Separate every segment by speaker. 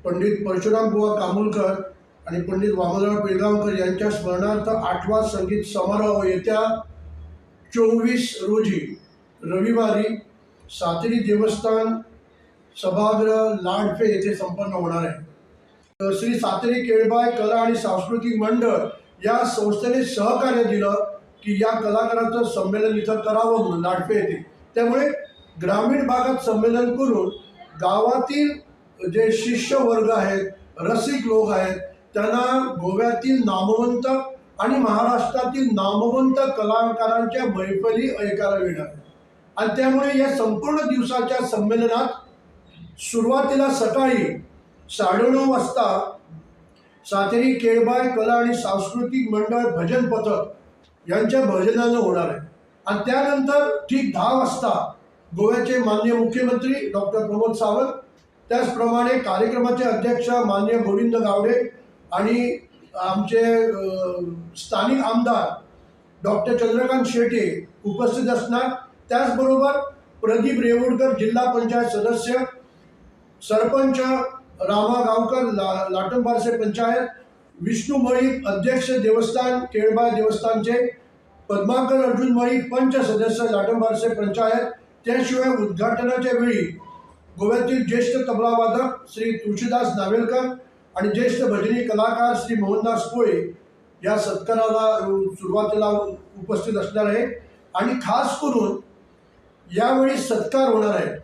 Speaker 1: पंडित परशुरामबुवा कामुलकर आणि पंडित वामनराव पिळगावकर यांच्या स्मरणार्थ 8वा संगीत समारोह येत्या 24 रोजी रविवारी सातेरी देवस्थान सभागृह लाडफे येथे संपन्न होणार आहे। श्री सातेरी केळबाई कला आणि सांस्कृतिक मंडळ या संस्थेने सहकार्य दिलं की या कलाकारांचं संमेलन इथं करावं म्हणून लाडफे येथे। त्यामुळे ग्रामीण भागात संमेलन करून गावातील जे शिष्य वर्ग आहेत, रसिक लोक आहेत, त्यांना गोव्यातील नामवंत आणि महाराष्ट्रातील नामवंत कलाकारांच्या मैफली ऐकायला मिळणार आहे। आणि त्यामुळे या संपूर्ण दिवसाच्या संमेलनात सुरुवातीला सकाळी 9:30 वाजता सातेरी केळबाई कला आणि सांस्कृतिक मंडळ भजन पथक यांच्या भजनानं होणार आहे। आणि त्यानंतर ठीक 10 वाजता गोव्याचे माननीय मुख्यमंत्री डॉक्टर प्रमोद सावंत, त्याचप्रमाणे कार्यक्रमाचे अध्यक्ष माननीय गोविंद गावडे आणि आमचे स्थानिक आमदार डॉक्टर चंद्रकांत शेटे उपस्थित असणार। त्याचबरोबर प्रदीप रेवुडकर जिल्हा पंचायत सदस्य, सरपंच रामा गावकर लाटंबारसे पंचायत, विष्णू मळिक अध्यक्ष देवस्थान केळबाई देवस्थानचे, पद्माकर अर्जुन मळिक पंच सदस्य लाटंबारसे पंचायत, त्याशिवाय उद्घाटनाच्या वेळी गोव्यातील ज्येष्ठ तबलावादक श्री तुळशीदास नावेलकर आणि ज्येष्ठ भजनी कलाकार श्री मोहनदास कोळे या सत्काराला सुरुवातीला उपस्थित असणार आहे। आणि खास करून यावेळी सत्कार होणार आहे।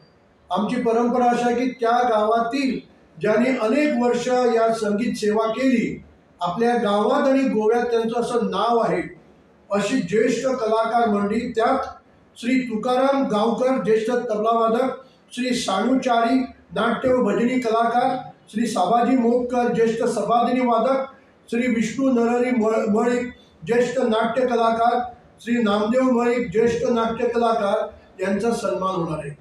Speaker 1: आमची परंपरा अशी आहे की त्या गावातील ज्यांनी अनेक वर्ष या संगीत सेवा केली, आपल्या गावात आणि गोव्यात त्यांचं असं नाव आहे, अशी ज्येष्ठ कलाकार मंडळी, त्यात श्री तुकाराम गावकर ज्येष्ठ तबलावादक, श्री साणूचारी नाट्य व भजनी कलाकार, श्री साबाजी मोपकर ज्येष्ठ सबादिनी वादक, श्री विष्णू नरहरी मळिक ज्येष्ठ नाट्य कलाकार, श्री नामदेव मळिक ज्येष्ठ नाट्य कलाकार यांचा सन्मान होणार आहे।